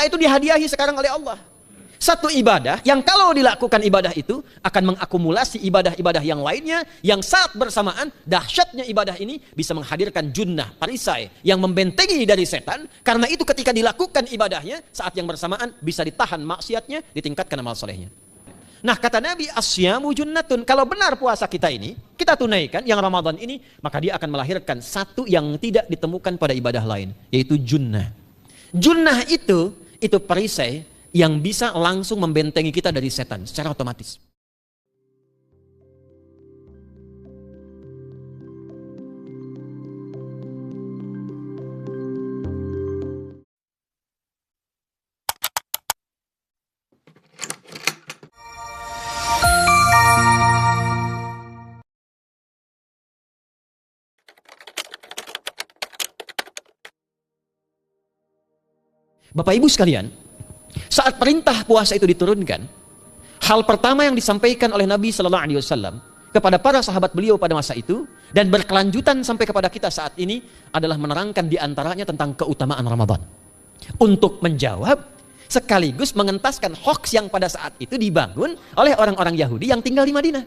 itu dihadiahi sekarang oleh Allah. Satu ibadah yang kalau dilakukan ibadah itu akan mengakumulasi ibadah-ibadah yang lainnya, yang saat bersamaan dahsyatnya ibadah ini bisa menghadirkan junnah, perisai yang membentengi dari setan. Karena itu ketika dilakukan ibadahnya, saat yang bersamaan bisa ditahan maksiatnya, ditingkatkan amal solehnya. Nah, kata Nabi, asyamu junnatun. Kalau benar puasa kita ini, kita tunaikan yang Ramadan ini, maka dia akan melahirkan satu yang tidak ditemukan pada ibadah lain, yaitu junnah. Junnah itu perisai yang bisa langsung membentengi kita dari setan secara otomatis. Bapak Ibu sekalian, saat perintah puasa itu diturunkan, hal pertama yang disampaikan oleh Nabi Sallallahu Alaihi Wasallam kepada para sahabat beliau pada masa itu dan berkelanjutan sampai kepada kita saat ini adalah menerangkan diantaranya tentang keutamaan Ramadan. Untuk menjawab sekaligus mengentaskan hoaks yang pada saat itu dibangun oleh orang-orang Yahudi yang tinggal di Madinah.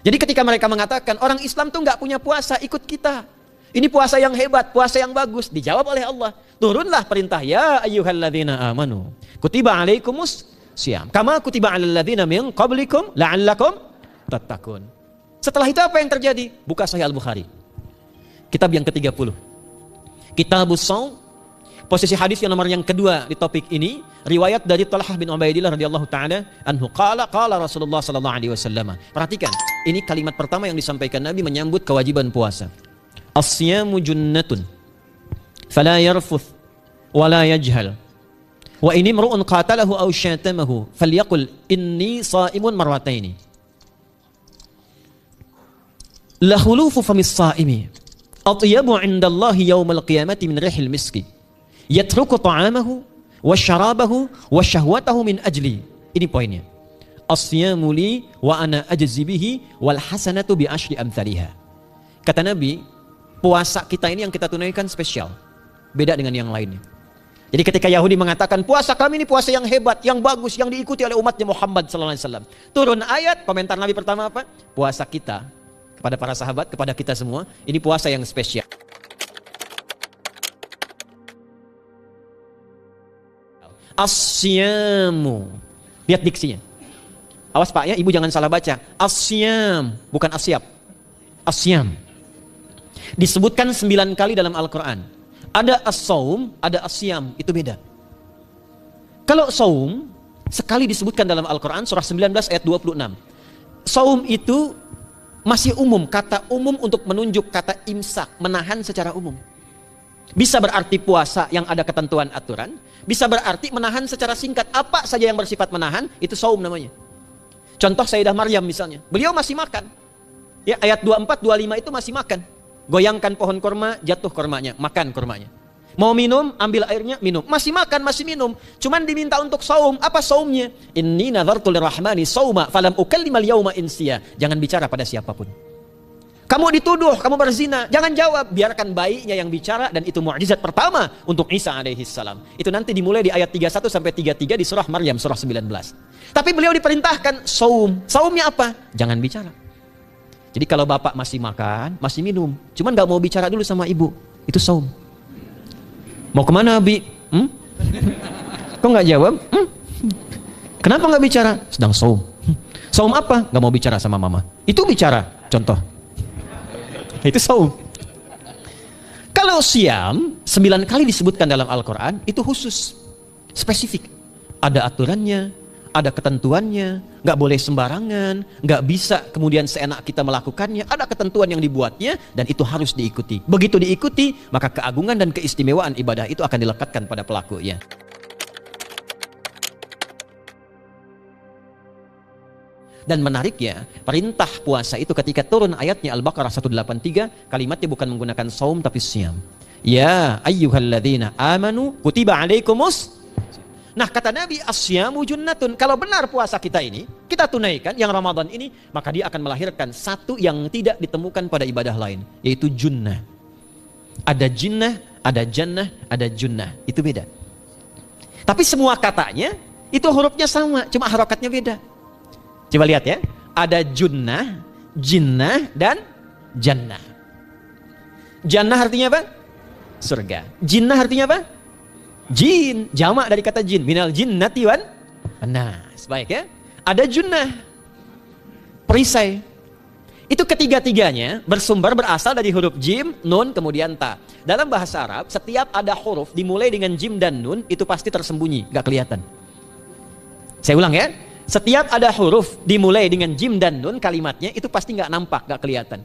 Jadi ketika mereka mengatakan orang Islam tuh nggak punya puasa, ikut kita. Ini puasa yang hebat, puasa yang bagus. Dijawab oleh Allah. Turunlah perintah, ya ayyuhalladzina amanu kutiba alaikumus syiyam kama kutiba alal ladzina min qablikum la'allakum tattaqun. Setelah itu apa yang terjadi? Buka Sahih Al-Bukhari. Kitab yang ke-30. Kitabus Shaum. Posisi hadis yang nomor yang kedua di topik ini, riwayat dari Talhah bin Ubaidillah radhiyallahu taala anhu qala Rasulullah sallallahu alaihi wasallam. Perhatikan, ini kalimat pertama yang disampaikan Nabi menyambut kewajiban puasa. As-siyamu junnatun fala yarfuth wala yajhal wa in imru'un qatalahu aw syatamahu falyaqul inni sha'imun marrataini la khulufu famis sha'imi atyabu 'indallahi yaumal qiyamati min rihil miski yatruku ta'amahu wa syarabahu wa syahwatahu min ajli. Ini poinnya. As-siyamu li wa ana ajzi bihi wal hasanatu bi asyri amthaliha. Kata Nabi, puasa kita ini yang kita tunaikan spesial, beda dengan yang lainnya. Jadi ketika Yahudi mengatakan puasa kami ini puasa yang hebat, yang bagus, yang diikuti oleh umatnya Muhammad SAW, turun ayat, komentar Nabi pertama apa? Puasa kita kepada para sahabat, kepada kita semua, ini puasa yang spesial. Asyamu, lihat diksinya. Awas Pak ya, Ibu jangan salah baca. Asyam, bukan asyab. Asyam. Disebutkan 9 kali dalam Al-Quran. Ada as-saum, ada as-siyam, itu beda. Kalau saum, sekali disebutkan dalam Al-Quran, surah 19 ayat 26. Saum itu masih umum, kata umum untuk menunjuk kata imsak, menahan secara umum. Bisa berarti puasa yang ada ketentuan aturan, bisa berarti menahan secara singkat. Apa saja yang bersifat menahan, itu saum namanya. Contoh Sayyidah Maryam misalnya, beliau masih makan. Ya, ayat 24, 25 itu masih makan. Goyangkan pohon kurma, jatuh kurmanya, makan kurmanya. Mau minum, ambil airnya, minum. Masih makan, masih minum. Cuman diminta untuk saum. Apa saumnya? Inni nadhartu lirrahmani sauma falam ukallimal yauma insiya. Jangan bicara pada siapapun. Kamu dituduh, kamu berzina, jangan jawab. Biarkan bayinya yang bicara, dan itu mukjizat pertama untuk Isa alaihissalam. Itu nanti dimulai di ayat 31 sampai 33 di surah Maryam, surah 19. Tapi beliau diperintahkan saum. Saumnya apa? Jangan bicara. Jadi kalau bapak masih makan, masih minum, cuman gak mau bicara dulu sama ibu, itu saum. Mau kemana Abi? Kok gak jawab? Kenapa gak bicara? Sedang saum. Saum apa? Gak mau bicara sama mama. Itu bicara, contoh. Itu saum. Kalau siam, 9 kali disebutkan dalam Al-Quran, itu khusus, spesifik. Ada aturannya, ada ketentuannya, nggak boleh sembarangan, nggak bisa kemudian seenak kita melakukannya, ada ketentuan yang dibuatnya, dan itu harus diikuti. Begitu diikuti, maka keagungan dan keistimewaan ibadah itu akan dilekatkan pada pelakunya. Dan menariknya, perintah puasa itu ketika turun ayatnya Al-Baqarah 183, kalimatnya bukan menggunakan saum tapi siam. Ya ayyuhalladzina amanu kutiba alaikumus. Nah kata Nabi, asyamu junnatun. Kalau benar puasa kita ini, kita tunaikan yang Ramadan ini, maka dia akan melahirkan satu yang tidak ditemukan pada ibadah lain, yaitu junnah. Ada jinnah, ada jannah, ada junnah. Itu beda. Tapi semua katanya itu hurufnya sama, cuma harokatnya beda. Coba lihat ya, ada junnah, jinnah, dan jannah. Jannah artinya apa? Surga. Jinnah artinya apa? Jin, jamak dari kata jin, minal jinnati wan nas. Baik ya. Ada junnah, perisai. Itu ketiga-tiganya berasal dari huruf jim, nun, kemudian ta. Dalam bahasa Arab, setiap ada huruf dimulai dengan jim dan nun, itu pasti tersembunyi, gak kelihatan. Saya ulang ya. Setiap ada huruf dimulai dengan jim dan nun, kalimatnya itu pasti gak nampak, gak kelihatan.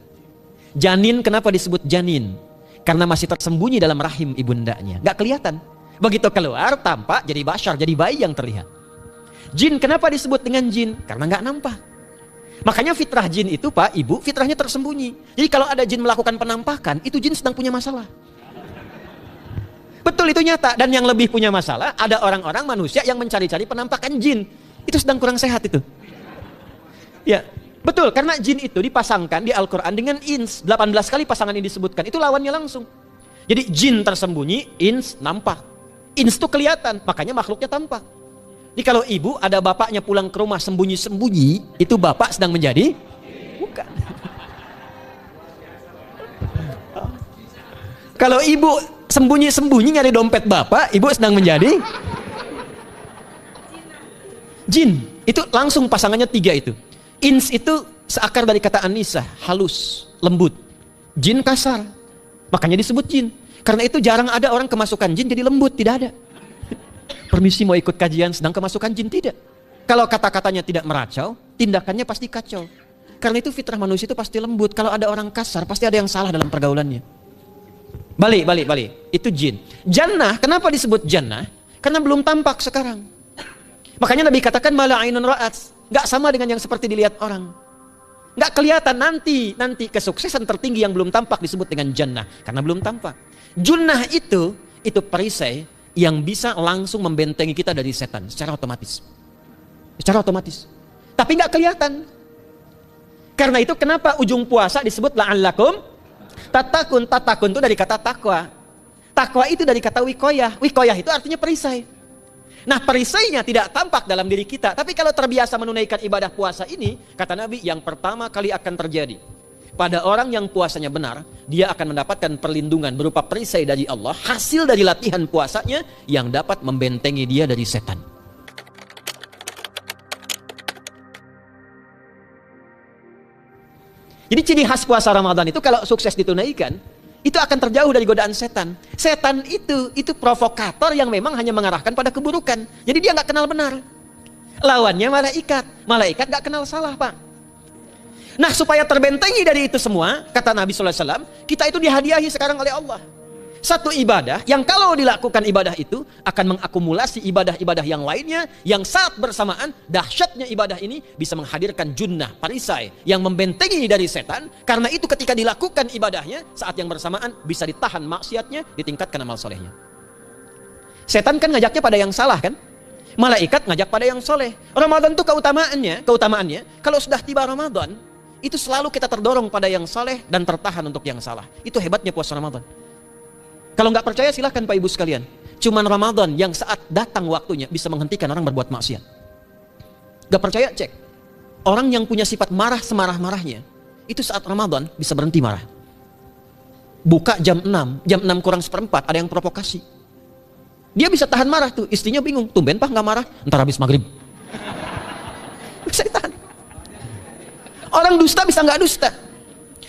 Janin, kenapa disebut janin? Karena masih tersembunyi dalam rahim ibundanya, gak kelihatan. Begitu keluar, tampak jadi bashar, jadi bayi yang terlihat. Jin, kenapa disebut dengan jin? Karena gak nampak. Makanya fitrah jin itu Pak, Ibu, fitrahnya tersembunyi. Jadi kalau ada jin melakukan penampakan, itu jin sedang punya masalah. Betul, itu nyata. Dan yang lebih punya masalah, ada orang-orang manusia yang mencari-cari penampakan jin. Itu sedang kurang sehat itu. Ya, betul, karena jin itu dipasangkan di Al-Quran dengan ins. 18 kali pasangan ini disebutkan, itu lawannya langsung. Jadi jin tersembunyi, ins nampak. Ins itu kelihatan, makanya makhluknya tampak. Jadi kalau ibu ada bapaknya pulang ke rumah sembunyi-sembunyi, itu bapak sedang menjadi? Bukan. Kalau ibu sembunyi-sembunyi nyari dompet bapak, ibu sedang menjadi? Jin. Itu langsung pasangannya 3 itu. Ins itu seakar dari kata anisah, halus, lembut. Jin kasar, makanya disebut jin. Karena itu jarang ada orang kemasukan jin jadi lembut, tidak ada. Permisi mau ikut kajian sedang kemasukan jin, tidak. Kalau kata-katanya tidak meracau, tindakannya pasti kacau. Karena itu fitrah manusia itu pasti lembut. Kalau ada orang kasar, pasti ada yang salah dalam pergaulannya. Balik. Itu jin. Jannah, kenapa disebut jannah? Karena belum tampak sekarang. Makanya Nabi katakan mala ainun ra'at. Gak sama dengan yang seperti dilihat orang. Gak kelihatan, nanti kesuksesan tertinggi yang belum tampak disebut dengan jannah. Karena belum tampak. Junnah itu perisai yang bisa langsung membentengi kita dari setan secara otomatis. Tapi nggak kelihatan. Karena itu kenapa ujung puasa disebut la'allakum tatakun. Tatakun itu dari kata takwa. Takwa itu dari kata wikoyah. Wikoyah itu artinya perisai. Nah, perisainya tidak tampak dalam diri kita. Tapi kalau terbiasa menunaikan ibadah puasa ini, kata Nabi, yang pertama kali akan terjadi pada orang yang puasanya benar, dia akan mendapatkan perlindungan berupa perisai dari Allah, hasil dari latihan puasanya yang dapat membentengi dia dari setan. Jadi ciri khas puasa Ramadan itu kalau sukses ditunaikan, itu akan terjauh dari godaan setan. Setan itu provokator yang memang hanya mengarahkan pada keburukan. Jadi dia nggak kenal benar. Lawannya malaikat. Malaikat nggak kenal salah, Pak. Nah, supaya terbentengi dari itu semua, kata Nabi SAW, kita itu dihadiahi sekarang oleh Allah. Satu ibadah yang kalau dilakukan ibadah itu akan mengakumulasi ibadah-ibadah yang lainnya, yang saat bersamaan dahsyatnya ibadah ini bisa menghadirkan junnah, perisai yang membentengi dari setan. Karena itu ketika dilakukan ibadahnya, saat yang bersamaan bisa ditahan maksiatnya, ditingkatkan amal solehnya. Setan kan ngajaknya pada yang salah kan? Malaikat ngajak pada yang soleh. Ramadan itu keutamaannya, kalau sudah tiba Ramadan, itu selalu kita terdorong pada yang saleh dan tertahan untuk yang salah. Itu hebatnya puasa Ramadan. Kalau nggak percaya silahkan Pak Ibu sekalian. Cuman Ramadan yang saat datang waktunya bisa menghentikan orang berbuat maksiat. Gak percaya cek. Orang yang punya sifat marah semarah-marahnya, itu saat Ramadan bisa berhenti marah. Buka jam 6 kurang seperempat ada yang provokasi. Dia bisa tahan marah tuh, istrinya bingung. Tumben Pak nggak marah? Ntar habis maghrib. Bisa ditahan. Orang dusta bisa nggak dusta.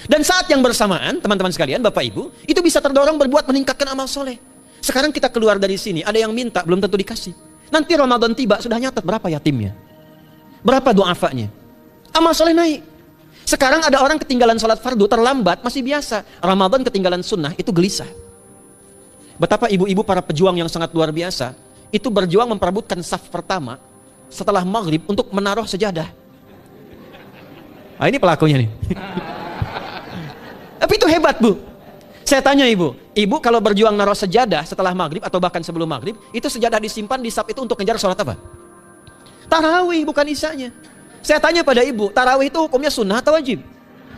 Dan saat yang bersamaan, teman-teman sekalian, Bapak Ibu, itu bisa terdorong berbuat meningkatkan amal soleh. Sekarang kita keluar dari sini, ada yang minta, belum tentu dikasih. Nanti Ramadan tiba, sudah nyatat berapa yatimnya, berapa du'afanya. Amal soleh naik. Sekarang ada orang ketinggalan sholat fardu, terlambat, masih biasa. Ramadan ketinggalan sunnah, itu gelisah. Betapa ibu-ibu para pejuang yang sangat luar biasa, itu berjuang memperebutkan saf pertama, setelah maghrib untuk menaruh sejadah. Nah, ini pelakunya nih. Tapi itu hebat, Bu. Saya tanya ibu kalau berjuang naruh sejadah setelah maghrib atau bahkan sebelum maghrib, itu sejadah disimpan di saf itu untuk ngejar sholat apa? Tarawih, bukan isanya. Saya tanya pada ibu, tarawih itu hukumnya sunnah atau wajib?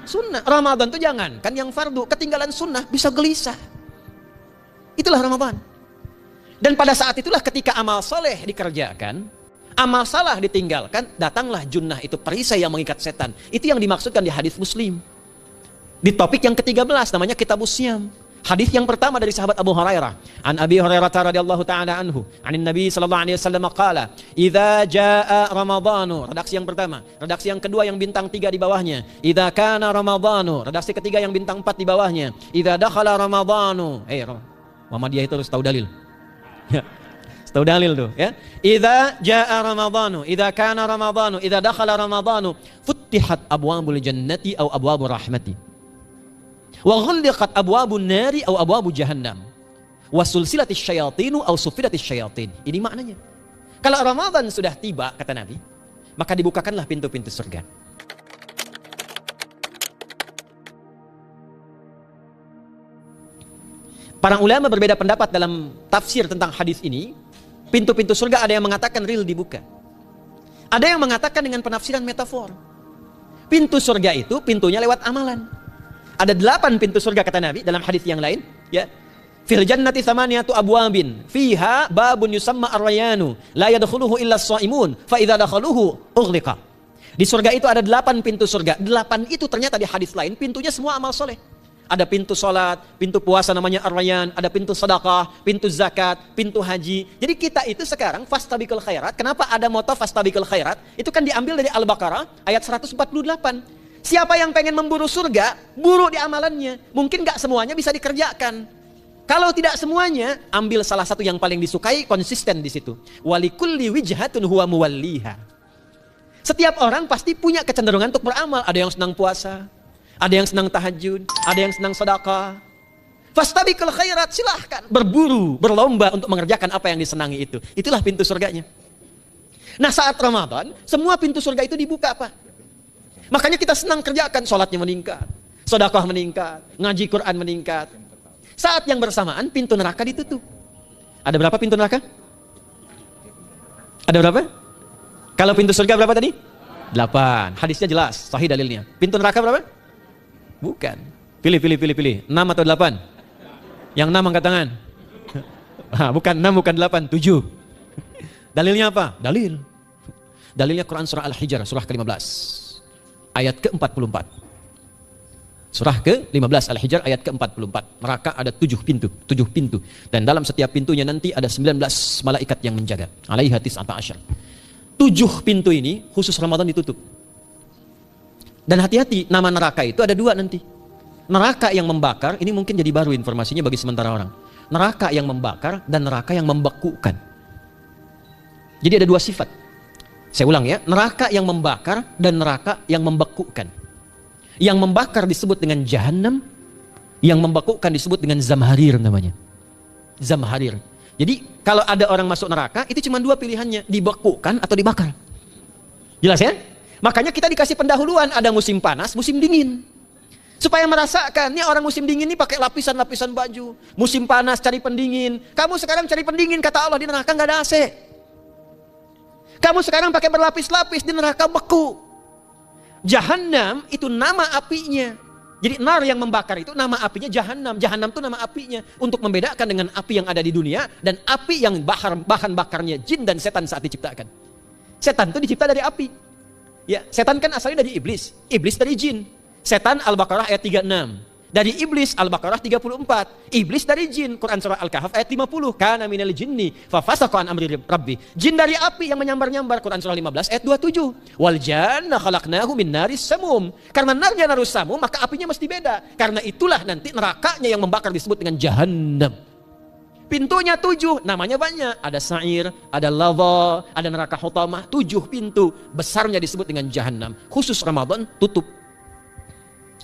Sunnah. Ramadan itu jangan, kan yang fardu, ketinggalan sunnah bisa gelisah. Itulah Ramadan. Dan pada saat itulah ketika amal soleh dikerjakan, amal salah ditinggalkan, datanglah junnah, itu perisai yang mengikat setan. Itu yang dimaksudkan di hadis Muslim. Di topik yang ke-13 namanya Kitabus Syiyam. Hadis yang pertama dari sahabat Abu Hurairah. An Abi Hurairah radhiyallahu ta'ala anhu, anin Nabi sallallahu alaihi wasallam qala, "Idza jaa Ramadhanu." Redaksi yang pertama. Redaksi yang kedua yang bintang 3 di bawahnya. "Idza kana Ramadhanu." Redaksi ketiga yang bintang 4 di bawahnya. "Idza dakhala Ramadhanu." Muhammadiyah itu harus tahu dalil. Ya. Tahu dalil tuh, ya. Idza jaa Ramadhanu, idza kana Ramadhanu, idza dakhala Ramadhanu, futtihat abwabul jannati aw abwabur rahmati. Wa ghulliqat abwabun nari aw abwabu jahannam. Wa sulsilatis syayatinu aw sufidatis syayatin. Ini maknanya. Kalau Ramadan sudah tiba, kata Nabi, maka dibukakanlah pintu-pintu surga. Para ulama berbeda pendapat dalam tafsir tentang hadis ini. Pintu-pintu surga ada yang mengatakan real dibuka. Ada yang mengatakan dengan penafsiran metafor. Pintu surga itu pintunya lewat amalan. Ada 8 pintu surga kata Nabi dalam hadis yang lain, ya. Fil jannati thamaniyatu abwabin, fiha babun yusamma ar-rayanu, la yadkhuluhu illa as-shaimun, fa idza dakhaluhu ughliqa. Di surga itu ada 8 pintu surga. 8 itu ternyata di hadis lain pintunya semua amal soleh. Ada pintu salat, pintu puasa namanya ar-rayyan, ada pintu sedekah, pintu zakat, pintu haji. Jadi kita itu sekarang fastabiqul khairat. Kenapa ada moto fastabiqul khairat? Itu kan diambil dari Al-Baqarah ayat 148. Siapa yang pengen memburu surga, buru di amalannya. Mungkin gak semuanya bisa dikerjakan. Kalau tidak semuanya, ambil salah satu yang paling disukai, konsisten di situ. Walikulli wijhatun huwa muwalliha. Setiap orang pasti punya kecenderungan untuk beramal. Ada yang senang puasa, ada yang senang tahajud, ada yang senang sedekah. Fastabiqul khairat, silahkan berburu, berlomba untuk mengerjakan apa yang disenangi itu. Itulah pintu surganya. Nah, saat Ramadan, semua pintu surga itu dibuka, Pak. Makanya kita senang kerjakan, sholatnya meningkat, sedekah meningkat, ngaji Quran meningkat. Saat yang bersamaan pintu neraka ditutup. Ada berapa pintu neraka? Ada berapa? Kalau pintu surga berapa tadi? 8. Hadisnya jelas, sahih dalilnya. Pintu neraka berapa? Bukan. Pilih. 6 atau 8? Yang 6 angkat tangan. Bukan 6, bukan 8, 7. Dalilnya apa? Dalilnya Quran surah Al-Hijr, surah ke-15. Ayat ke-44. Surah ke-15 Al-Hijr ayat ke-44. Neraka ada 7 pintu. Dan dalam setiap pintunya nanti ada 19 malaikat yang menjaga. Alaiha tis'ata asyar. 7 pintu ini khusus Ramadan ditutup. Dan hati-hati, nama neraka itu ada 2 nanti. Neraka yang membakar, ini mungkin jadi baru informasinya bagi sementara orang. Neraka yang membakar dan neraka yang membekukan. Jadi ada 2 sifat. Saya ulang ya, neraka yang membakar dan neraka yang membekukan. Yang membakar disebut dengan Jahannam, yang membekukan disebut dengan Zamharir namanya. Zamharir. Jadi kalau ada orang masuk neraka, itu cuma 2 pilihannya, dibekukan atau dibakar. Jelas ya? Makanya kita dikasih pendahuluan, ada musim panas, musim dingin. Supaya merasakan, nih orang musim dingin ini pakai lapisan-lapisan baju. Musim panas cari pendingin. Kamu sekarang cari pendingin, kata Allah, di neraka nggak ada AC. Kamu sekarang pakai berlapis-lapis, di neraka beku. Jahannam itu nama apinya. Jadi nar yang membakar itu nama apinya Jahannam. Jahannam itu nama apinya untuk membedakan dengan api yang ada di dunia dan api yang bahan bakarnya jin dan setan saat diciptakan. Setan itu dicipta dari api. Ya, setan kan asalnya dari iblis, iblis dari jin. Setan Al-Baqarah ayat 36. Dari iblis Al-Baqarah 34. Iblis dari jin Quran surah Al-Kahf ayat 50. Kana minal jinni fa fasaqa an amri rabbi. Jin dari api yang menyambar-nyambar Quran surah 15 ayat 27. Wal janna khalaqnahu min naris samum. Karena narnya narus samum maka apinya mesti beda. Karena itulah nanti nerakanya yang membakar disebut dengan Jahannam. Pintunya 7, namanya banyak. Ada sa'ir, ada lava, ada neraka hutamah. 7 pintu besarnya disebut dengan Jahannam. Khusus Ramadan tutup.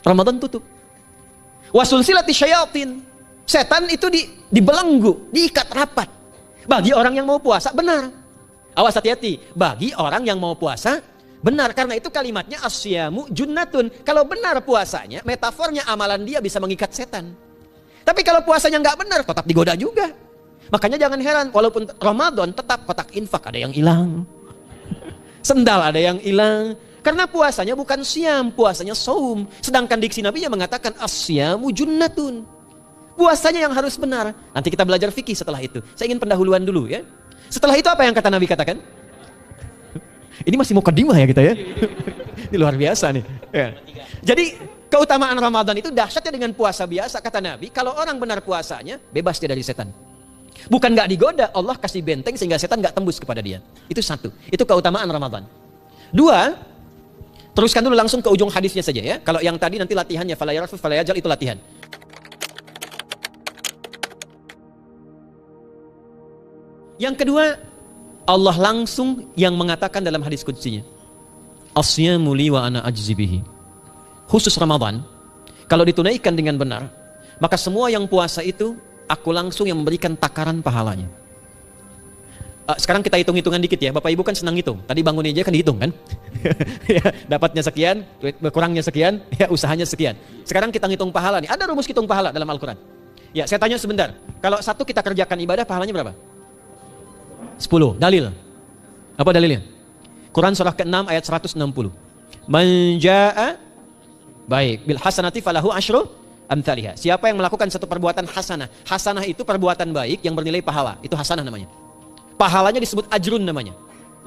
Ramadan tutup. Wasulsilati syayatin. Setan itu dibelenggu, diikat rapat. Bagi orang yang mau puasa, benar. Awas hati-hati. Bagi orang yang mau puasa, benar. Karena itu kalimatnya asyamu junnatun. Kalau benar puasanya, metafornya amalan dia bisa mengikat setan. Tapi kalau puasanya nggak benar, tetap digoda juga. Makanya jangan heran, walaupun Ramadan tetap kotak infak ada yang hilang. Sendal ada yang hilang. Karena puasanya bukan siam, puasanya saum. Sedangkan diksi Nabi yang mengatakan asyamu junnatun. Puasanya yang harus benar. Nanti kita belajar fikih setelah itu. Saya ingin pendahuluan dulu ya. Setelah itu apa yang kata Nabi katakan? Ini masih mukadimah ya kita ya. Ini luar biasa nih. Ya. Jadi keutamaan Ramadan itu dahsyatnya dengan puasa biasa. Kata Nabi, kalau orang benar puasanya, bebas dia dari setan. Bukan nggak digoda, Allah kasih benteng sehingga setan nggak tembus kepada dia. Itu satu. Itu keutamaan Ramadan. Dua, teruskan dulu langsung ke ujung hadisnya saja ya. Kalau yang tadi nanti latihannya fala yarfus fala yajal itu latihan. Yang kedua, Allah langsung yang mengatakan dalam hadis qudsinya, Asyamu li wa ana ajzi bihi. Khusus Ramadan, kalau ditunaikan dengan benar, maka semua yang puasa itu aku langsung yang memberikan takaran pahalanya. Sekarang kita hitung-hitungan dikit ya. Bapak Ibu kan senang hitung. Tadi bangun aja kan dihitung kan? Ya, dapatnya sekian, kurangnya sekian, ya usahanya sekian. Sekarang kita ngitung pahala nih. Ada rumus hitung pahala dalam Al-Quran. Ya, saya tanya sebentar. Kalau satu kita kerjakan ibadah, pahalanya berapa? 10. Dalil. Apa dalilnya? Quran surah ke-6 ayat 160. Man jaa baik bil hasanati falahu asyru amthaliha. Siapa yang melakukan satu perbuatan hasanah. Hasanah itu perbuatan baik yang bernilai pahala. Itu hasanah namanya. Pahalanya disebut ajrun namanya.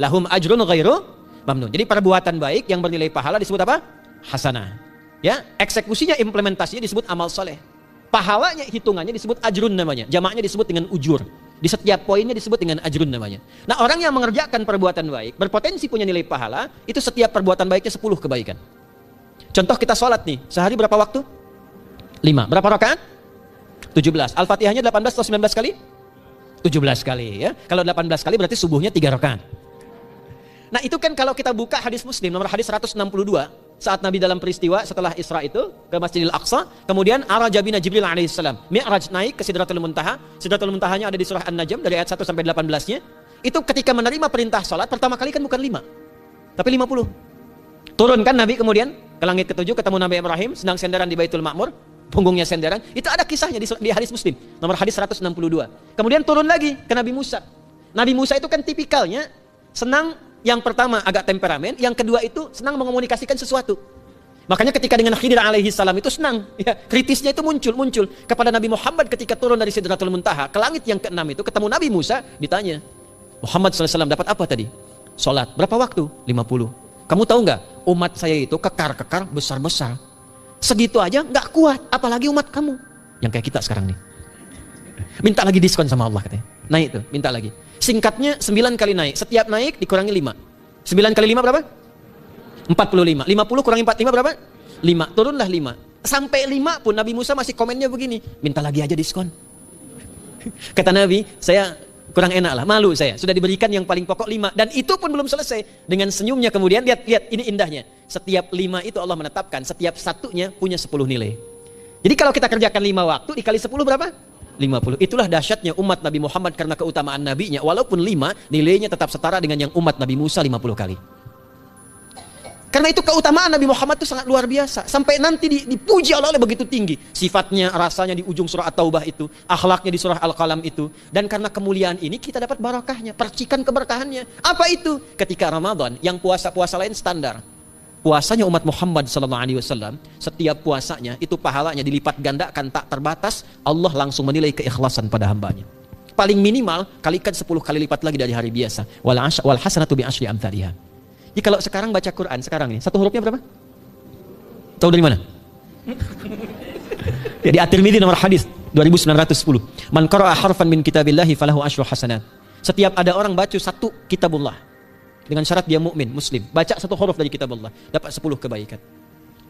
Lahum ajrun ghairu mamnun. Jadi perbuatan baik yang bernilai pahala disebut apa? Hasanah. Ya, eksekusinya implementasinya disebut amal soleh. Pahalanya hitungannya disebut ajrun namanya. Jamaknya disebut dengan ujur. Di setiap poinnya disebut dengan ajrun namanya. Nah, orang yang mengerjakan perbuatan baik, berpotensi punya nilai pahala, itu setiap perbuatan baiknya 10 kebaikan. Contoh kita sholat nih, sehari berapa waktu? 5. Berapa rakaat? 17. Al-Fatihahnya 18 atau 19 kali? 17 kali ya. Kalau 18 kali berarti subuhnya 3 rakaat. Nah, itu kan kalau kita buka hadis Muslim, nomor hadis 162, saat Nabi dalam peristiwa setelah Isra itu ke Masjidil Aqsa, kemudian araja bina Jibril alaihissalam, Mi'raj naik ke Sidratul Muntaha. Sidratul Muntahanya ada di surah An-Najm dari ayat 1 sampai 18-nya. Itu ketika menerima perintah salat pertama kali kan bukan 5, tapi 50. Turun kan Nabi kemudian ke langit ke-7 ketemu Nabi Ibrahim sedang senderan di Baitul Ma'mur, punggungnya senderan. Itu ada kisahnya di hadis Muslim, nomor hadis 162. Kemudian turun lagi ke Nabi Musa. Nabi Musa itu kan tipikalnya senang. Yang pertama agak temperamen, yang kedua itu senang mengomunikasikan sesuatu. Makanya ketika dengan Khidir alaihi salam itu senang, ya, kritisnya itu muncul kepada Nabi Muhammad ketika turun dari Sidratul Muntaha ke langit yang ke-6 itu ketemu Nabi Musa, ditanya, Muhammad SAW dapat apa tadi? Salat. Berapa waktu? 50. Kamu tahu nggak? Umat saya itu kekar-kekar besar-besar. Segitu aja nggak kuat, apalagi umat kamu. Yang kayak kita sekarang nih. Minta lagi diskon sama Allah katanya. Naik tuh, minta lagi. Singkatnya 9 kali naik. Setiap naik dikurangi 5. 9 kali 5 berapa? 45. 50 kurangi 45 berapa? 5. Turunlah 5. Sampai 5 pun Nabi Musa masih komennya begini. Minta lagi aja diskon. Kata Nabi, saya kurang enak lah. Malu saya. Sudah diberikan yang paling pokok 5. Dan itu pun belum selesai. Dengan senyumnya kemudian, lihat ini indahnya. Setiap 5 itu Allah menetapkan. Setiap satunya punya 10 nilai. Jadi kalau kita kerjakan 5 waktu, dikali 10 berapa? 50. Itulah dahsyatnya umat Nabi Muhammad karena keutamaan nabinya. Walaupun 5, nilainya tetap setara dengan yang umat Nabi Musa 50 kali. Karena itu keutamaan Nabi Muhammad itu sangat luar biasa. Sampai nanti dipuji Allah oleh begitu tinggi. Sifatnya, rasanya di ujung surah At-Taubah itu. Akhlaknya di surah Al-Qalam itu. Dan karena kemuliaan ini kita dapat barakahnya. Percikan keberkahannya. Apa itu? Ketika Ramadan, yang puasa-puasa lain standar. Puasanya umat Muhammad SAW, setiap puasanya itu pahalanya dilipat gandakan tak terbatas. Allah langsung menilai keikhlasan pada hambanya. Paling minimal kalikan 10 kali lipat lagi dari hari biasa. Wal hasanatu bi asyri amthaliha. Jadi kalau sekarang baca Quran sekarang nih, satu hurufnya berapa? Tahu dari mana? Ya, di At-Tirmidzi nomor hadis 2910. Man qara'a harfan min kitabillahi falahu asyru hasanat. Setiap ada orang baca satu kitabullah dengan syarat dia mukmin, muslim, baca satu huruf dari kitab Allah, dapat 10 kebaikan.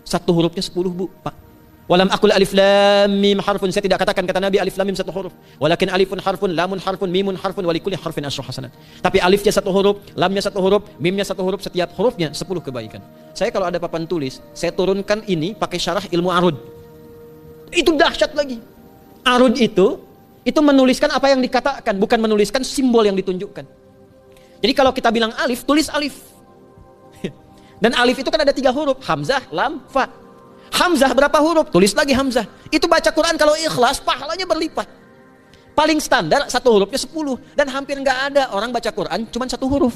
Satu hurufnya 10, Bu, Pak. Walam aqul alif lam mim harfun, saya tidak katakan kata Nabi alif lam mim satu huruf. Walakin alifun harfun, lamun harfun, mimun harfun, wa likulli harfin asyru hasanat. Tapi alifnya satu huruf, lamnya satu huruf, mimnya satu huruf, setiap hurufnya 10 kebaikan. Saya kalau ada papan tulis, saya turunkan ini pakai syarah ilmu arud. Itu dahsyat lagi. Arud itu menuliskan apa yang dikatakan, bukan menuliskan simbol yang ditunjukkan. Jadi kalau kita bilang alif, tulis alif. Dan alif itu kan ada 3 huruf. Hamzah, lam, fa. Hamzah berapa huruf? Tulis lagi hamzah. Itu baca Quran kalau ikhlas, pahalanya berlipat. Paling standar satu hurufnya 10. Dan hampir nggak ada orang baca Quran cuma satu huruf.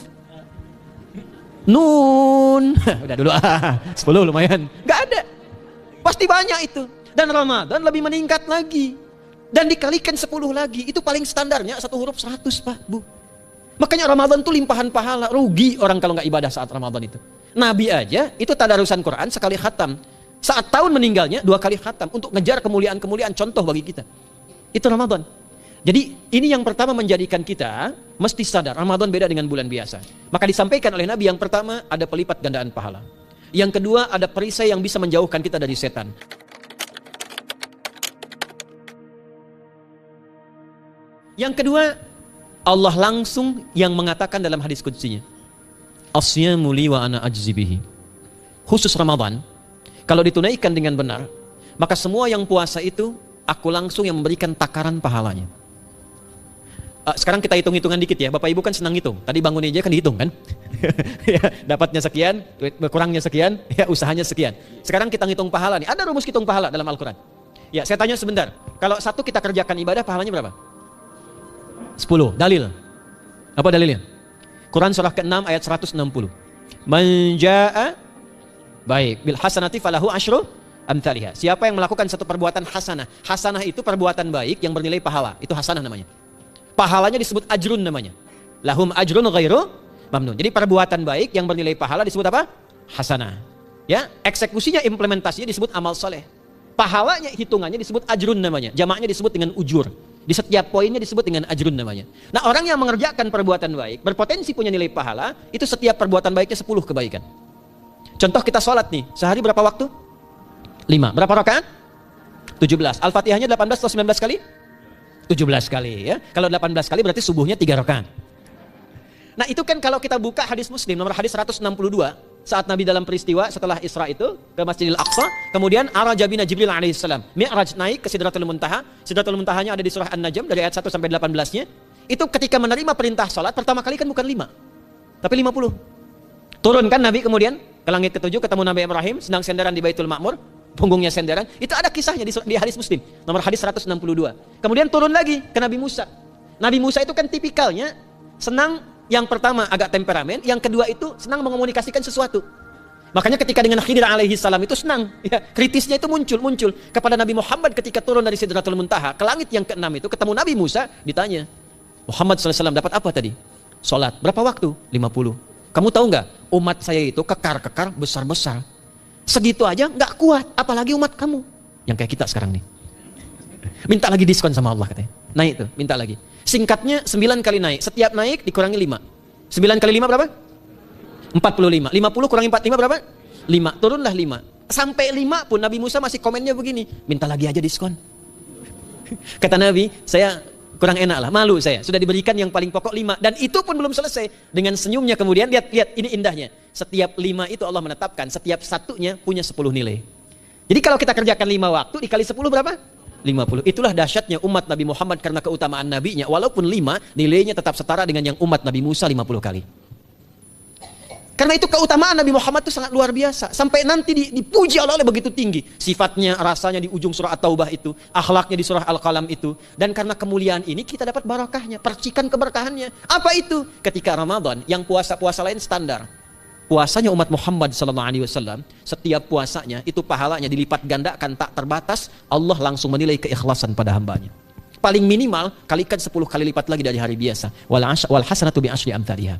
Nun. Udah dulu 10 lumayan. Nggak ada. Pasti banyak itu. Dan Ramadan lebih meningkat lagi. Dan dikalikan 10 lagi. Itu paling standarnya satu huruf 100 Pak, Bu. Makanya Ramadan itu limpahan pahala. Rugi orang kalau nggak ibadah saat Ramadan itu. Nabi aja itu tadarusan Quran sekali khatam. Saat tahun meninggalnya 2 kali khatam. Untuk ngejar kemuliaan-kemuliaan contoh bagi kita. Itu Ramadan. Jadi ini yang pertama menjadikan kita mesti sadar Ramadan beda dengan bulan biasa. Maka disampaikan oleh Nabi yang pertama ada pelipat gandaan pahala. Yang kedua ada perisai yang bisa menjauhkan kita dari setan. Yang kedua Allah langsung yang mengatakan dalam hadis qudsinya, Asyamu li wa ana ajzi bihi. Khusus Ramadan kalau ditunaikan dengan benar, maka semua yang puasa itu aku langsung yang memberikan takaran pahalanya. Sekarang kita hitung-hitungan dikit ya. Bapak Ibu kan senang hitung. Tadi bangun aja kan dihitung kan? Ya, dapatnya sekian, kurangnya sekian, ya usahanya sekian. Sekarang kita ngitung pahala nih. Ada rumus hitung pahala dalam Al-Quran. Ya, saya tanya sebentar. Kalau satu kita kerjakan ibadah, pahalanya berapa? 10. Dalil. Apa dalilnya? Quran surah ke-6 ayat 160. Man jaa baik bil hasanati falahu asyru amthaliha. Siapa yang melakukan satu perbuatan hasanah. Hasanah itu perbuatan baik yang bernilai pahala. Itu hasanah namanya. Pahalanya disebut ajrun namanya. Lahum ajrun ghairu mamnun. Jadi perbuatan baik yang bernilai pahala disebut apa? Hasanah. Ya, eksekusinya implementasinya disebut amal soleh. Pahalanya hitungannya disebut ajrun namanya. Jamaknya disebut dengan ujur. Di setiap poinnya disebut dengan ajrun namanya. Nah, orang yang mengerjakan perbuatan baik berpotensi punya nilai pahala, itu setiap perbuatan baiknya 10 kebaikan. Contoh kita sholat nih, sehari berapa waktu? 5. Berapa rakaat? 17. Al-Fatihahnya 18 atau 19 kali? 17 kali ya. Kalau 18 kali berarti subuhnya 3 rakaat. Nah, itu kan kalau kita buka hadis Muslim nomor hadis 162, saat Nabi dalam peristiwa setelah Isra itu ke Masjidil Aqsa, kemudian araja bina Jibril alaihissalam. Mi'raj naik ke Sidratul Muntaha. Sidratul Muntahanya ada di surah An-Najm dari ayat 1 sampai 18-nya. Itu ketika menerima perintah salat pertama kali kan bukan 5, tapi 50. Turun kan Nabi kemudian ke langit ke-7 ketemu Nabi Ibrahim sedang senderan di Baitul Ma'mur. Punggungnya senderan, itu ada kisahnya di hadis Muslim nomor hadis 162. Kemudian turun lagi ke Nabi Musa. Nabi Musa itu kan tipikalnya senang, yang pertama agak temperamen, yang kedua itu senang mengomunikasikan sesuatu. Makanya ketika dengan Khidir alaihi salam itu senang, ya, kritisnya itu muncul kepada Nabi Muhammad ketika turun dari Sidratul Muntaha ke langit yang ke-6 itu ketemu Nabi Musa, ditanya, Muhammad SAW dapat apa tadi? Salat. Berapa waktu? 50. Kamu tahu nggak? Umat saya itu kekar-kekar besar-besar. Segitu aja nggak kuat, apalagi umat kamu yang kayak kita sekarang nih. Minta lagi diskon sama Allah katanya. Naik tuh, minta lagi. Singkatnya 9 kali naik, setiap naik dikurangi 5. 9 kali 5 berapa? 45. 50 kurangi 45 berapa? 5. Turunlah 5. Sampai 5 pun Nabi Musa masih komennya begini, minta lagi aja diskon. Kata Nabi, saya kurang enak lah, malu saya. Sudah diberikan yang paling pokok 5. Dan itu pun belum selesai. Dengan senyumnya kemudian, lihat ini indahnya. Setiap 5 itu Allah menetapkan, setiap satunya punya 10 nilai. Jadi kalau kita kerjakan 5 waktu, dikali 10 berapa? 50. Itulah dahsyatnya umat Nabi Muhammad karena keutamaan nabinya. Walaupun 5, nilainya tetap setara dengan yang umat Nabi Musa 50 kali. Karena itu keutamaan Nabi Muhammad itu sangat luar biasa. Sampai nanti dipuji Allah begitu tinggi. Sifatnya, rasanya di ujung surah At-Taubah itu. Akhlaknya di surah Al-Qalam itu. Dan karena kemuliaan ini kita dapat barakahnya. Percikan keberkahannya. Apa itu? Ketika Ramadan, yang puasa-puasa lain standar. Puasanya umat Muhammad SAW, setiap puasanya itu pahalanya dilipat gandakan tak terbatas. Allah langsung menilai keikhlasan pada hambanya. Paling minimal, kalikan 10 kali lipat lagi dari hari biasa. Wal hasanatu bi asyri amthaliha.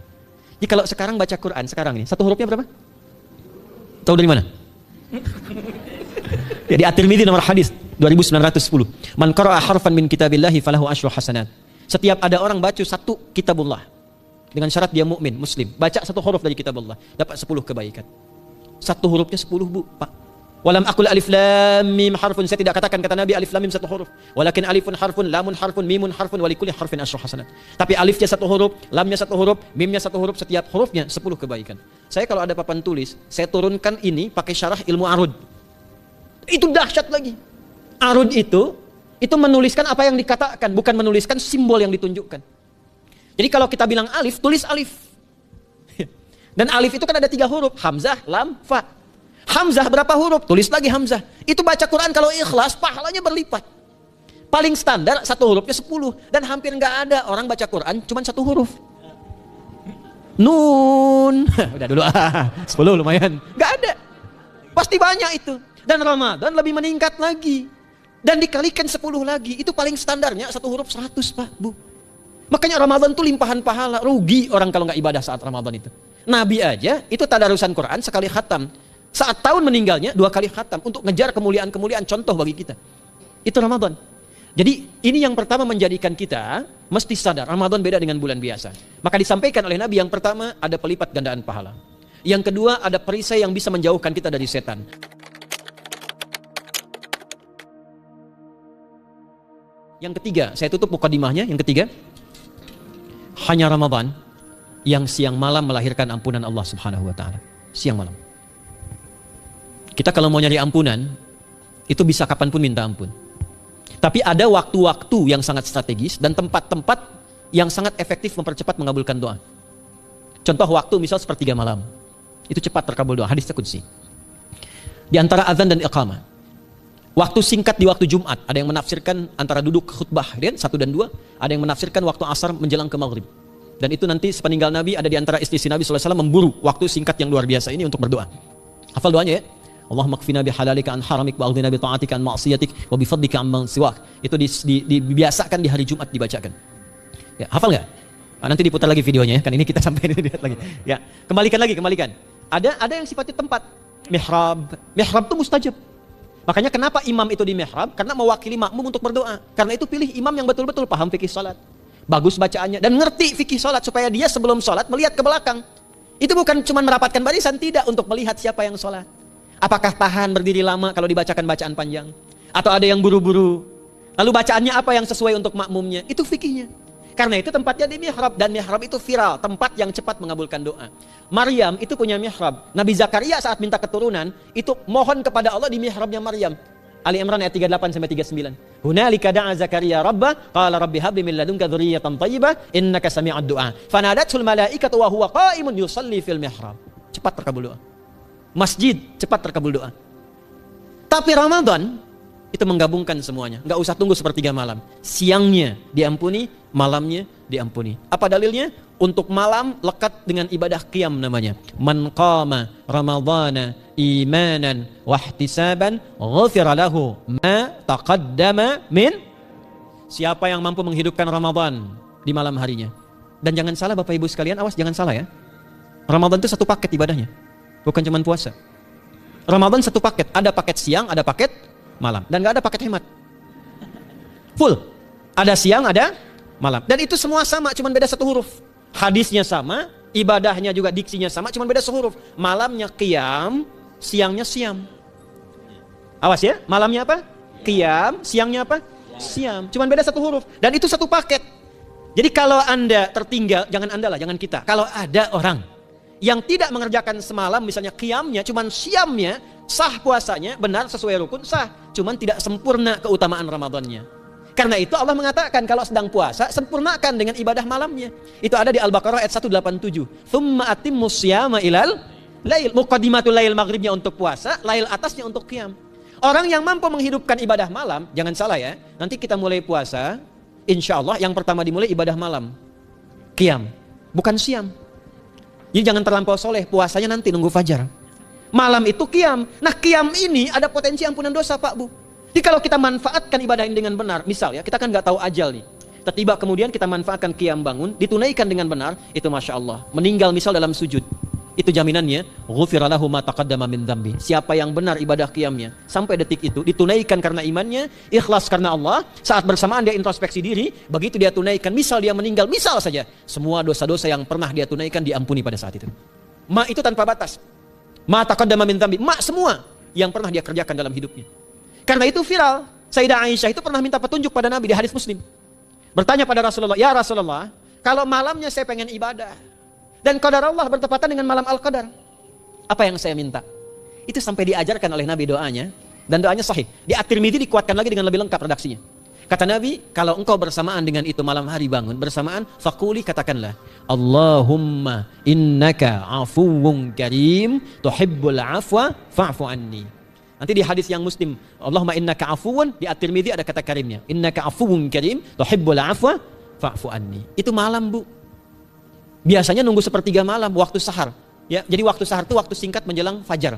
Jadi kalau sekarang baca Quran, sekarang ini, satu hurufnya berapa? Tahu dari mana? Jadi At-Tirmidzi nomor hadis 2910. Man qara'a harfan min kitabillahi falahu asyru hasanat. Setiap ada orang baca satu kitabullah, dengan syarat dia mukmin, muslim, baca satu huruf dari kitabullah, dapat 10 kebaikan. Satu hurufnya 10, Bu, Pak. Walam aqul alif lam mim harfun, saya tidak katakan kata Nabi alif lam mim satu huruf. Walakin alifun harfun, lamun harfun, mimun harfun, wa likulli harfin asyru hasanat. Tapi alifnya satu huruf, lamnya satu huruf, mimnya satu huruf, setiap hurufnya 10 kebaikan. Saya kalau ada papan tulis, saya turunkan ini pakai syarah ilmu arud. Itu dahsyat lagi. Arud itu menuliskan apa yang dikatakan, bukan menuliskan simbol yang ditunjukkan. Jadi kalau kita bilang alif, tulis alif. Dan alif itu kan ada 3 huruf, hamzah, lam, fa. Hamzah berapa huruf? Tulis lagi hamzah. Itu baca Quran kalau ikhlas, pahalanya berlipat. Paling standar satu hurufnya 10. Dan hampir nggak ada orang baca Quran cuma satu huruf. Nun. Udah dulu 10 lumayan. Nggak ada. Pasti banyak itu. Dan Ramadan lebih meningkat lagi. Dan dikalikan 10 lagi, itu paling standarnya satu huruf 100 Pak, Bu. Makanya Ramadan itu limpahan pahala, rugi orang kalau nggak ibadah saat Ramadan itu. Nabi aja itu tadarusan Quran sekali khatam. Saat tahun meninggalnya 2 kali khatam untuk ngejar kemuliaan-kemuliaan contoh bagi kita. Itu Ramadan. Jadi ini yang pertama menjadikan kita mesti sadar Ramadan beda dengan bulan biasa. Maka disampaikan oleh Nabi yang pertama ada pelipat gandaan pahala. Yang kedua ada perisai yang bisa menjauhkan kita dari setan. Yang ketiga, saya tutup mukadimahnya. Yang ketiga, hanya Ramadan yang siang malam melahirkan ampunan Allah Subhanahu wa taala. Siang malam. Kita kalau mau nyari ampunan, itu bisa kapanpun minta ampun. Tapi ada waktu-waktu yang sangat strategis dan tempat-tempat yang sangat efektif mempercepat mengabulkan doa. Contoh waktu misal sepertiga malam. Itu cepat terkabul doa. Hadis qudsi. Di antara azan dan iqamah. Waktu singkat di waktu Jumat, ada yang menafsirkan antara duduk khutbah 1 dan 2, ada yang menafsirkan waktu asar menjelang ke maghrib. Dan itu nanti sepeninggal Nabi ada di antara istri Nabi SAW memburu waktu singkat yang luar biasa ini untuk berdoa. Hafal doanya ya. Allahumma kfina bihalalika an haramik wa aghdina bi ta'atika an ma'siyatik wa bi fadlika amman siwak. Itu dibiasakan di hari Jumat dibacakan. Ya, hafal enggak? Nanti diputar lagi videonya ya. Kan ini kita sampai lihat lagi. Ya, kembalikan. Ada yang sifatnya tempat. Mihrab itu mustajab. Makanya kenapa imam itu di mihrab? Karena mewakili makmum untuk berdoa. Karena itu pilih imam yang betul-betul paham fikih salat. Bagus bacaannya dan ngerti fikih salat supaya dia sebelum salat melihat ke belakang. Itu bukan cuma merapatkan barisan, tidak, untuk melihat siapa yang salat. Apakah tahan berdiri lama kalau dibacakan bacaan panjang? Atau ada yang buru-buru? Lalu bacaannya apa yang sesuai untuk makmumnya? Itu fikihnya. Karena itu tempatnya di mihrab, dan mihrab itu viral, tempat yang cepat mengabulkan doa. Maryam itu punya mihrab. Nabi Zakaria saat minta keturunan, itu mohon kepada Allah di mihrabnya Maryam. Ali Imran ayat 38 sampai 39. Hunalika da'a Zakaria rabbah, qala rabbi habli min ladunka dzurriyyatan thayyibah innaka sami'ud du'a. Fanadatul malaikatu wa huwa qa'imun yusalli fil mihrab. Cepat terkabul doa. Masjid cepat terkabul doa. Tapi Ramadan itu menggabungkan semuanya. Enggak usah tunggu sepertiga malam. Siangnya diampuni, malamnya diampuni. Apa dalilnya? Untuk malam lekat dengan ibadah qiyam namanya. Man qama ramadhana imanan wa ihtisaban ghufira lahu ma taqaddama min. Siapa yang mampu menghidupkan Ramadan di malam harinya. Dan jangan salah Bapak Ibu sekalian, awas jangan salah ya. Ramadan itu satu paket ibadahnya. Bukan cuma puasa. Ramadan satu paket. Ada paket siang, ada paket malam. Dan gak ada paket hemat. Full. Ada siang, ada malam. Dan itu semua sama, cuma beda satu huruf. Hadisnya sama, ibadahnya juga diksinya sama, cuma beda sehuruf. Malamnya qiyam, siangnya siam. Awas ya, malamnya apa? Qiyam, siangnya apa? Siam. Cuma beda satu huruf. Dan itu satu paket. Jadi kalau Anda tertinggal, jangan Anda lah, jangan kita. Kalau ada orang yang tidak mengerjakan semalam, misalnya qiyamnya, cuma siamnya, sah puasanya, benar sesuai rukun, sah. Cuman tidak sempurna keutamaan Ramadannya. Karena itu Allah mengatakan kalau sedang puasa, sempurnakan dengan ibadah malamnya. Itu ada di Al-Baqarah ayat 187. Tsumma atimmus syiyama ilal lail. Muqaddimatul lail, maghribnya untuk puasa, lail atasnya untuk qiyam. Orang yang mampu menghidupkan ibadah malam, jangan salah ya, nanti kita mulai puasa, insya Allah yang pertama dimulai ibadah malam. Qiyam, bukan siam. Jadi jangan terlampau soleh, puasanya nanti nunggu fajar. Malam itu qiyam. Nah qiyam ini ada potensi ampunan dosa Pak Bu. Jadi kalau kita manfaatkan ibadah ini dengan benar, misal ya kita kan nggak tahu ajal nih. Tiba-tiba kemudian kita manfaatkan qiyam bangun, ditunaikan dengan benar, itu Masya Allah. Meninggal misal dalam sujud, itu jaminannya, ghufira lahu ma taqaddama min dzambi. Siapa yang benar ibadah qiyamnya, sampai detik itu, ditunaikan karena imannya, ikhlas karena Allah, saat bersamaan dia introspeksi diri, begitu dia tunaikan, misal dia meninggal, misal saja, semua dosa-dosa yang pernah dia tunaikan diampuni pada saat itu. Ma itu tanpa batas. Ma taqaddama min dzambi, ma semua yang pernah dia kerjakan dalam hidupnya. Karena itu viral. Sayyidah Aisyah itu pernah minta petunjuk pada Nabi di hadis Muslim. Bertanya pada Rasulullah, "Ya Rasulullah, kalau malamnya saya pengen ibadah dan qadar Allah bertepatan dengan malam Al-Qadar, apa yang saya minta?" Itu sampai diajarkan oleh Nabi doanya, dan doanya sahih. Di At-Tirmidzi dikuatkan lagi dengan lebih lengkap redaksinya. Kata Nabi, kalau engkau bersamaan dengan itu malam hari bangun, bersamaan, faquli, katakanlah, Allahumma innaka afuwun karim, tuhibbul afwa fa'fu anni. Nanti di hadis yang Muslim, Allahumma innaka afuwun, di At-Tirmidzi ada kata karimnya. Innaka afuwun karim, tuhibbul afwa fa'fu anni. Itu malam, Bu. Biasanya nunggu sepertiga malam, waktu sahar. Ya, jadi waktu sahar itu waktu singkat menjelang fajar.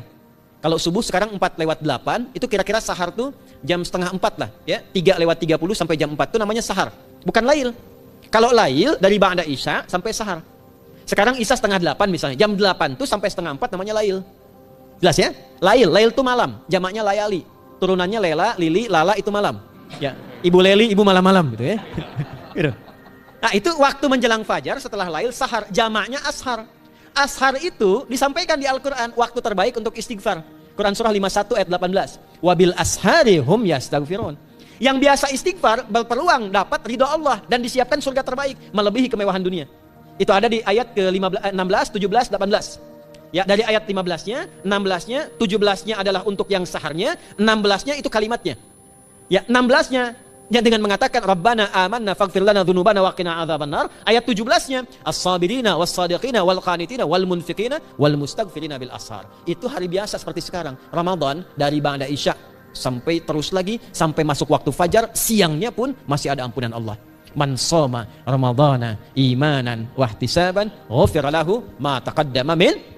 Kalau subuh sekarang 4:08, itu kira-kira sahar tuh jam setengah 4 lah, ya. 3:30 sampai jam 4 itu namanya sahar, bukan lail. Kalau lail dari ba'da isya sampai sahar. Sekarang isya setengah 8 misalnya, jam 8 tuh sampai setengah 4 namanya lail. Jelas ya? Lail tuh malam, jamaknya layali. Turunannya lela, lili, lala itu malam. Ya, ibu leli, ibu malam-malam gitu ya. Gitu. Nah, itu waktu menjelang fajar setelah lail sahar, jamaknya ashar. Ashar itu disampaikan di Al-Qur'an, waktu terbaik untuk istighfar. Quran surah 51 ayat 18. Wabil ashari hum yastaghfirun. Yang biasa istighfar berpeluang dapat ridho Allah dan disiapkan surga terbaik, melebihi kemewahan dunia. Itu ada di ayat ke-16, 17, 18. Ya, dari ayat 15-nya, 16-nya, 17-nya adalah untuk yang saharnya, 16-nya itu kalimatnya. Ya, 16-nya yang dengan mengatakan Rabbana amanna faghfir lana dzunubana wa qina adzabannar. Ayat 17-nya as-sabirina was-sadiqina wal qanitina wal munfiqina wal mustaghfirina bil ashar. Itu hari biasa seperti sekarang. Ramadan dari ba'da isya sampai terus lagi sampai masuk waktu fajar, siangnya pun masih ada ampunan Allah. Man shoma ramadhana imanan wa ihtisaban ghufira lahu ma taqaddama min.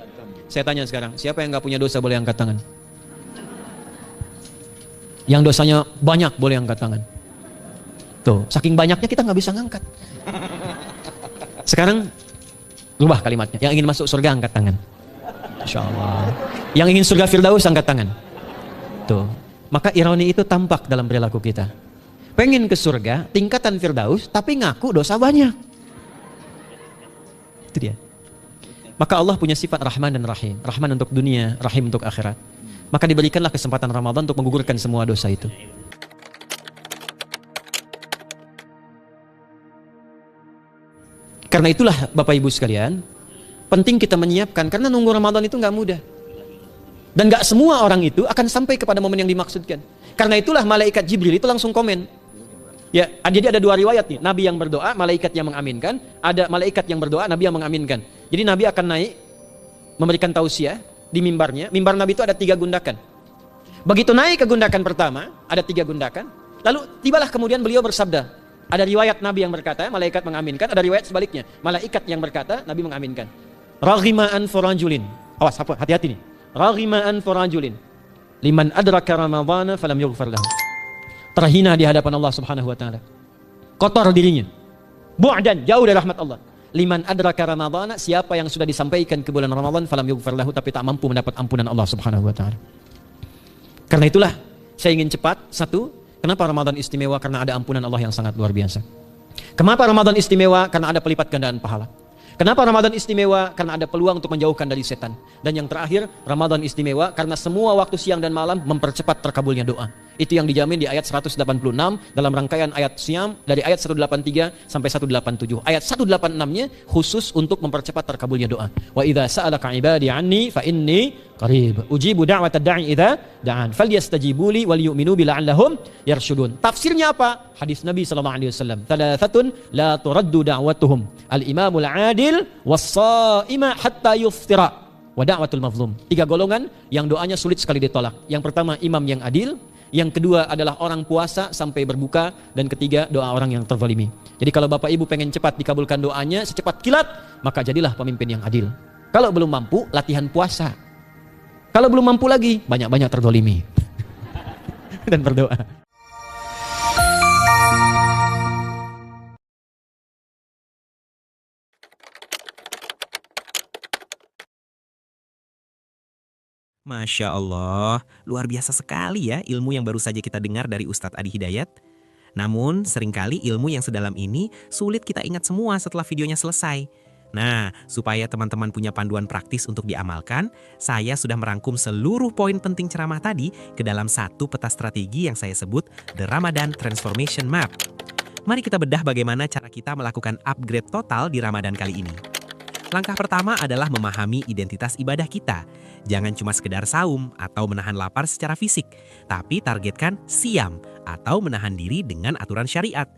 Saya tanya sekarang, siapa yang enggak punya dosa boleh angkat tangan? Yang dosanya banyak boleh angkat tangan. Tuh, saking banyaknya kita nggak bisa ngangkat. Sekarang rubah kalimatnya. Yang ingin masuk surga angkat tangan. Insya Allah. Yang ingin surga Firdaus angkat tangan. Tuh, maka ironi itu tampak dalam perilaku kita. Pengen ke surga, tingkatan Firdaus, tapi ngaku dosa banyak. Itu dia. Maka Allah punya sifat Rahman dan Rahim. Rahman untuk dunia, Rahim untuk akhirat. Maka diberikanlah kesempatan Ramadan untuk menggugurkan semua dosa itu. Karena itulah Bapak Ibu sekalian, penting kita menyiapkan, karena nunggu Ramadan itu nggak mudah. Dan nggak semua orang itu akan sampai kepada momen yang dimaksudkan. Karena itulah malaikat Jibril itu langsung komen. Ya, jadi ada dua riwayat nih, Nabi yang berdoa, malaikat yang mengaminkan, ada malaikat yang berdoa, Nabi yang mengaminkan. Jadi Nabi akan naik, memberikan tausiah di mimbarnya. Mimbar Nabi itu ada 3 gundakan. Begitu naik ke gundakan pertama, ada 3 gundakan, lalu tibalah kemudian beliau bersabda. Ada riwayat Nabi yang berkata, malaikat mengaminkan, ada riwayat sebaliknya, malaikat yang berkata, Nabi mengaminkan. Raghima'an forajulin. Awas, hati-hati nih. Raghima'an forajulin. Liman adraka ramadhana falam yughfar lahu. Terhina di hadapan Allah Subhanahu wa taala. Kotor dirinya. Bu'dan, jauh dari rahmat Allah. Liman adraka ramadhana, siapa yang sudah disampaikan ke bulan Ramadan falam yughfar lahu, tapi tak mampu mendapat ampunan Allah Subhanahu wa taala. Karena itulah saya ingin cepat. Satu, kenapa Ramadan istimewa? Karena ada ampunan Allah yang sangat luar biasa. Kenapa Ramadan istimewa? Karena ada pelipat gandaan pahala. Kenapa Ramadan istimewa? Karena ada peluang untuk menjauhkan dari setan. Dan yang terakhir, Ramadan istimewa karena semua waktu siang dan malam mempercepat terkabulnya doa. Itu yang dijamin di ayat 186 dalam rangkaian ayat Syam dari ayat 183 sampai 187. Ayat 186-nya khusus untuk mempercepat terkabulnya doa. Wa idza sa'alaka 'ibadi 'anni fa inni qarib. Ujibu da'watad da'i idza da'an. Falyastajibu li wal yu'minu bi la'allahum yarshudun. Tafsirnya apa? Hadis Nabi sallallahu alaihi wasallam. Thalathatun la turaddu da'watuhum. Al-imamul 'adil was-sha'ima hatta yuftira. Wa da'watul mazlum. 3 golongan yang doanya sulit sekali ditolak. Yang pertama imam yang adil, yang kedua adalah orang puasa sampai berbuka, dan ketiga doa orang yang terzalimi. Jadi kalau Bapak Ibu pengen cepat dikabulkan doanya secepat kilat, maka jadilah pemimpin yang adil. Kalau belum mampu, latihan puasa. Kalau belum mampu lagi, banyak-banyak terzalimi dan berdoa. Masya Allah, luar biasa sekali ya ilmu yang baru saja kita dengar dari Ustadz Adi Hidayat. Namun, seringkali ilmu yang sedalam ini sulit kita ingat semua setelah videonya selesai. Nah, supaya teman-teman punya panduan praktis untuk diamalkan, saya sudah merangkum seluruh poin penting ceramah tadi ke dalam satu peta strategi yang saya sebut The Ramadan Transformation Map. Mari kita bedah bagaimana cara kita melakukan upgrade total di Ramadan kali ini. Langkah pertama adalah memahami identitas ibadah kita. Jangan cuma sekedar saum atau menahan lapar secara fisik, tapi targetkan siam atau menahan diri dengan aturan syariat.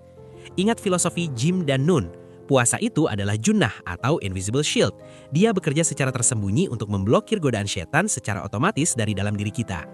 Ingat filosofi Jim dan Nun. Puasa itu adalah junnah atau invisible shield. Dia bekerja secara tersembunyi untuk memblokir godaan setan secara otomatis dari dalam diri kita.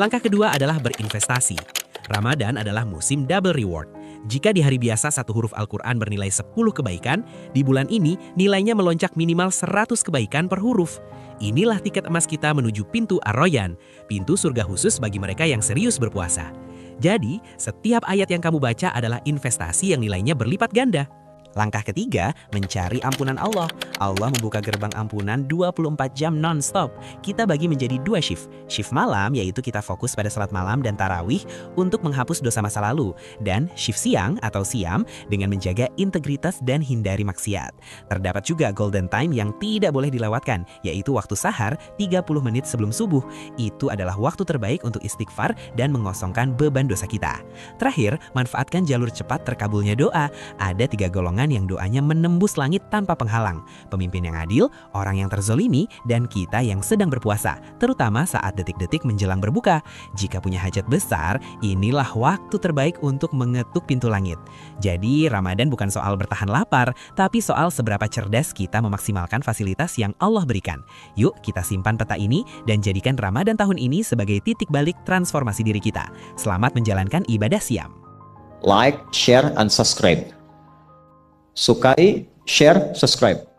Langkah kedua adalah berinvestasi. Ramadan adalah musim double reward. Jika di hari biasa satu huruf Al-Quran bernilai 10 kebaikan, di bulan ini nilainya melonjak minimal 100 kebaikan per huruf. Inilah tiket emas kita menuju pintu Ar-Royan, pintu surga khusus bagi mereka yang serius berpuasa. Jadi, setiap ayat yang kamu baca adalah investasi yang nilainya berlipat ganda. Langkah ketiga, mencari ampunan Allah. Allah membuka gerbang ampunan 24 jam non-stop. Kita bagi menjadi 2 shift. Shift malam yaitu kita fokus pada salat malam dan tarawih untuk menghapus dosa masa lalu. Dan shift siang atau siam dengan menjaga integritas dan hindari maksiat. Terdapat juga golden time yang tidak boleh dilewatkan, yaitu waktu sahar 30 menit sebelum subuh. Itu adalah waktu terbaik untuk istighfar dan mengosongkan beban dosa kita. Terakhir, manfaatkan jalur cepat terkabulnya doa. Ada 3 golongan yang doanya menembus langit tanpa penghalang. Pemimpin yang adil, orang yang terzolimi, dan kita yang sedang berpuasa, terutama saat detik-detik menjelang berbuka. Jika punya hajat besar, inilah waktu terbaik untuk mengetuk pintu langit. Jadi, Ramadan bukan soal bertahan lapar, tapi soal seberapa cerdas kita memaksimalkan fasilitas yang Allah berikan. Yuk, kita simpan peta ini dan jadikan Ramadan tahun ini sebagai titik balik transformasi diri kita. Selamat menjalankan ibadah siam. Like, share, and subscribe. Sukai, share, subscribe.